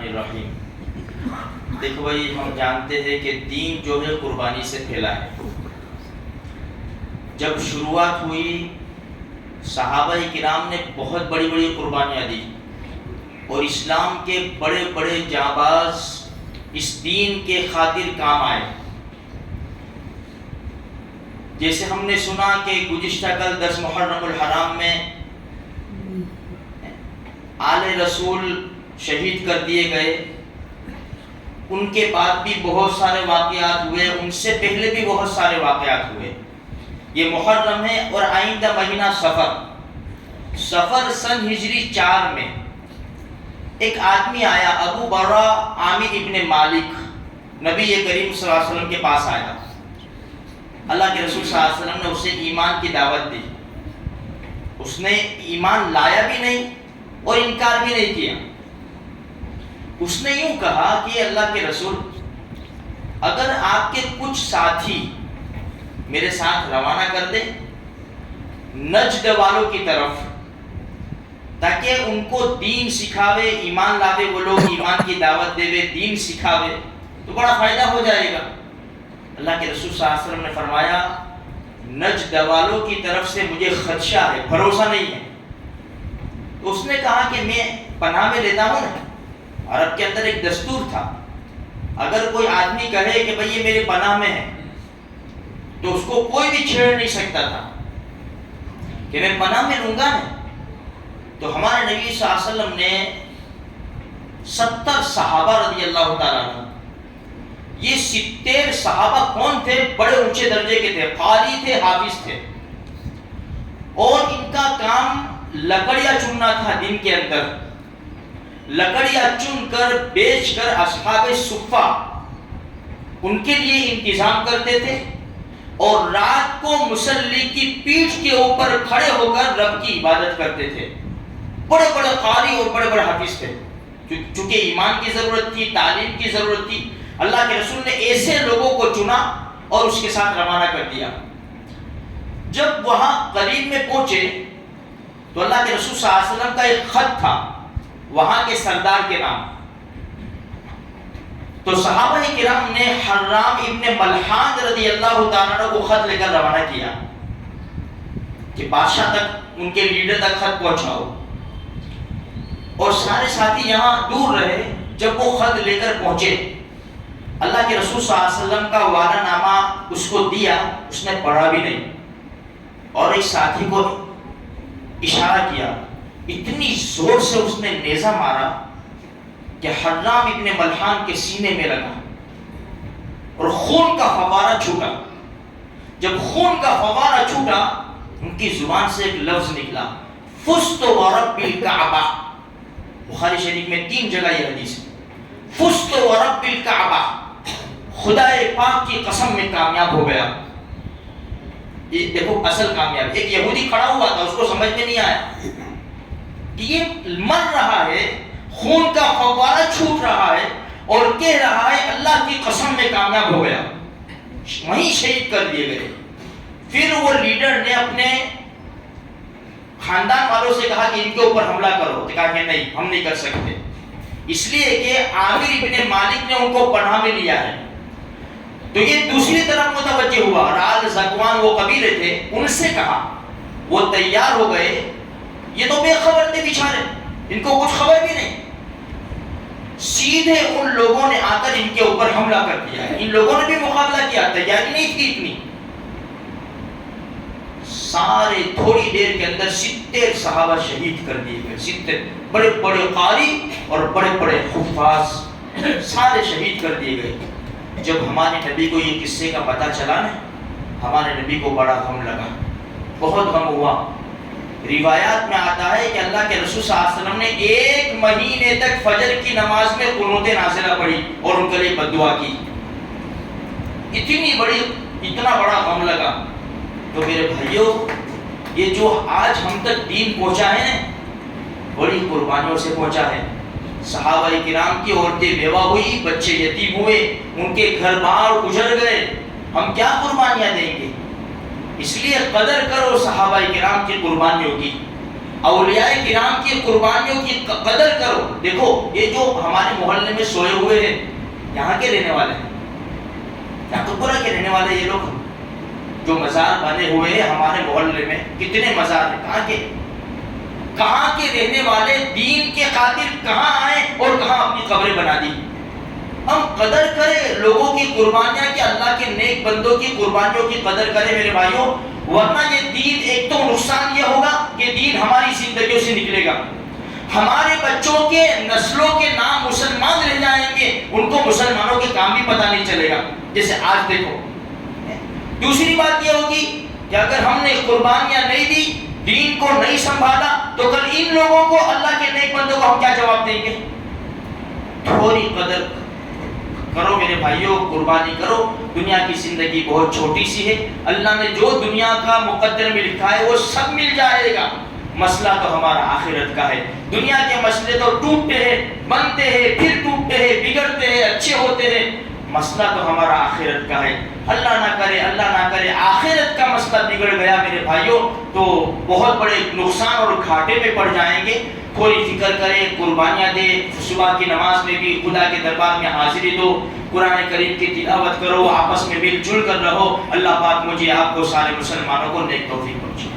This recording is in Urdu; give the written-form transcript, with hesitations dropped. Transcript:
الرحیم۔ دیکھو بھائی، ہم جانتے ہیں کہ دین جو ہے قربانی سے پھیلا ہے۔ جب شروعات ہوئی صحابہ کرام نے بہت بڑی بڑی قربانیاں دی، اور اسلام کے بڑے بڑے جانباز اس دین کے خاطر کام آئے۔ جیسے ہم نے سنا کہ گزشتہ کل 10 محرم الحرام میں آل رسول شہید کر دیے گئے، ان کے بعد بھی بہت سارے واقعات ہوئے، ان سے پہلے بھی بہت سارے واقعات ہوئے۔ یہ محرم ہے، اور آئندہ مہینہ صفر سن ہجری 4 میں ایک آدمی آیا، ابو برا عامر ابن مالک، نبی کریم صلی اللہ علیہ وسلم کے پاس آیا۔ اللہ کے رسول صلی اللہ علیہ وسلم نے اسے ایمان کی دعوت دی۔ اس نے ایمان لایا بھی نہیں اور انکار بھی نہیں کیا۔ اس نے یوں کہا کہ اللہ کے رسول، اگر آپ کے کچھ ساتھی میرے ساتھ روانہ کر دیں نجد والوں کی طرف، تاکہ ان کو دین سکھاوے، ایمان لاوے، وہ لوگ ایمان کی دعوت دے، دین سکھاوے، تو بڑا فائدہ ہو جائے گا۔ اللہ کے رسول صلی اللہ علیہ وسلم نے فرمایا، نجد والوں کی طرف سے مجھے خدشہ ہے، بھروسہ نہیں ہے۔ تو اس نے کہا کہ میں پناہ میں لیتا ہوں نا، عرب کے اندر ایک دستور تھا، اگر کوئی آدمی کہے کہ بھئی یہ میرے پناہ میں ہے، تو اس کو کوئی بھی چھیڑ نہیں سکتا تھا کہ میں پناہ میں لوں گا نا۔ تو ہمارے نبی صلی اللہ علیہ وسلم نے 70 صحابہ رضی اللہ تعالیٰ عنہ، یہ 70 صحابہ کون تھے؟ بڑے اونچے درجے کے تھے، قاری تھے، حافظ تھے، اور ان کا کام لکڑیاں چننا تھا۔ دن کے اندر لکڑیاں چن کر بیچ کر اصحاب صفہ ان کے لیے انتظام کرتے تھے، اور رات کو مصلی کی پیٹھ کے اوپر کھڑے ہو کر رب کی عبادت کرتے تھے۔ بڑے بڑے قاری اور بڑے بڑے حافظ تھے۔ چونکہ ایمان کی ضرورت تھی، تعلیم کی ضرورت تھی، اللہ کے رسول نے ایسے لوگوں کو چنا اور اس کے ساتھ روانہ کر دیا۔ جب وہاں قریب میں پہنچے تو اللہ کے رسول صلی اللہ علیہ وسلم کا ایک خط تھا وہاں کے سردار کے نام۔ تو صحابہ کرام نے حرام ابن ملحان رضی اللہ تعالیٰ عنہ کو خط لے کر روانہ کیا کہ بادشاہ تک، ان کے لیڈر تک خط پہنچاؤ، اور سارے ساتھی یہاں دور رہے۔ جب وہ خط لے کر پہنچے، اللہ کے رسول صلی اللہ علیہ وسلم کا وعدہ نامہ اس کو دیا، اس نے پڑھا بھی نہیں، اور ایک ساتھی کو اشارہ کیا، اتنی زور سے اس نے نیزہ مارا کہ حرام ابن ملحان کے سینے میں لگا اور خون کا فوارہ چھوٹا۔ جب خون کا فوارہ چھوٹا، ان کی زبان سے ایک لفظ نکلا، فزت ورب الکعبہ۔ بخاری شریف میں 3 جگہ یہ حدیث ہے، فزت ورب الکعبہ، خدا پاک کی قسم میں کامیاب ہو گیا۔ یہ دیکھو اصل کامیاب۔ ایک یہودی کھڑا ہوا تھا، اس کو سمجھ میں نہیں آیا کہ یہ مر رہا ہے، خون کا فوارہ چھوٹ رہا ہے، اور کہہ رہا ہے اللہ کی قسم میں کامیاب ہو گیا، وہیں شہید کر دیے گئے۔ پھر وہ لیڈر نے اپنے خاندان والوں سے کہا کہ ان کے اوپر حملہ کرو، تو کہا کہ نہیں، ہم نہیں کر سکتے، اس لیے کہ عامر ابن مالک نے ان کو پناہ میں لیا ہے۔ تو یہ دوسری طرف متوجہ ہوا، اور آل زکوان وہ قبیلے تھے، ان سے کہا، وہ تیار ہو گئے، یہ تو بے خبر تھے بیچارے، ان کو کچھ خبر بھی نہیں، سیدھے ان لوگوں نے آ کر ان کے اوپر حملہ کر دیا ہے۔ ان لوگوں نے بھی مقابلہ کیا، تیاری نہیں تھی اتنی، سارے تھوڑی دیر کے اندر 70 صحابہ شہید کر دیے گئے۔ 70 بڑے بڑے قاری اور بڑے بڑے حفاظ سارے شہید کر دیے گئے۔ جب ہمارے نبی کو یہ قصے کا پتہ چلا نا، ہمارے نبی کو بڑا غم لگا، بہت غم ہوا۔ روایات میں آتا ہے کہ اللہ کے رسول صلی اللہ علیہ وسلم نے 1 مہینے تک فجر کی نماز میں قنوت نازلہ پڑھی اور ان کے لیے بد دعا کی۔ اتنا بڑا غم لگا۔ تو میرے بھائیوں، یہ جو آج ہم تک دین پہنچا ہے نا، بڑی قربانیوں سے پہنچا ہے۔ صحابہ کرام کی عورتیں بیوہ ہوئی، بچے یتیم ہوئے، ان کے گھر بار اجڑ گئے، ہم کیا قربانیاں دیں گے؟ اس لیے قدر کرو صحابہ کرام کی قربانیوں کی۔ اولیاء کرام کی قربانیوں کی قدر کرو. دیکھو یہ جو ہمارے محلے میں سوئے ہوئے ہیں یہاں کے رہنے والے ہیں, یہاں کپورا کے رہنے والے یہ لوگ جو مزار بنے ہوئے ہیں ہمارے محلے میں, کتنے مزار ہیں, کہاں کے رہنے والے دین کے خاطر کہاں آئے اور کہاں اپنی قبریں بنا دی. ہم قدر کریں لوگوں کی قربانیاں, کہ اللہ کے نیک بندوں کی قربانیوں کی قدر کریں میرے بھائیوں, ورنہ یہ دین ایک تو نقصان یہ ہوگا کہ دین ہماری زندگیوں سے نکلے گا, ہمارے بچوں کے نسلوں کے نام مسلمان رہ جائیں گے, ان کو مسلمانوں کے کام بھی پتہ نہیں چلے گا. جیسے آج دیکھو. دوسری بات یہ ہوگی کہ اگر ہم نے قربانیاں نہیں دی, دین کو نہیں سنبھالا, تو کل ان لوگوں کو, اللہ کے نیک بندوں کو ہم کیا جواب دیں گے؟ تھوڑی قدر کرو میرے بھائیوں, قربانی کرو. دنیا کی زندگی بہت چھوٹی سی ہے, اللہ نے جو دنیا کا مقدر میں لکھا ہے وہ سب مل جائے گا. مسئلہ تو ہمارا آخرت کا ہے. دنیا کے مسئلے تو ٹوٹتے ہیں, بنتے ہیں, پھر ٹوٹتے ہیں, بگڑتے ہیں, اچھے ہوتے ہیں. مسئلہ تو ہمارا آخرت کا ہے. اللہ نہ کرے آخرت کا مسئلہ بگڑ گیا میرے بھائیوں تو بہت بڑے نقصان اور گھاٹے میں پڑ جائیں گے. تھوڑی فکر کرے, قربانیاں دے, صبح کی نماز میں بھی خدا کے دربار میں حاضری دو, قرآن کریم کی تلاوت کرو, آپس میں مل جل کر رہو. اللہ پاک مجھے آپ کو سارے مسلمانوں کو نیک توفیق بخشے.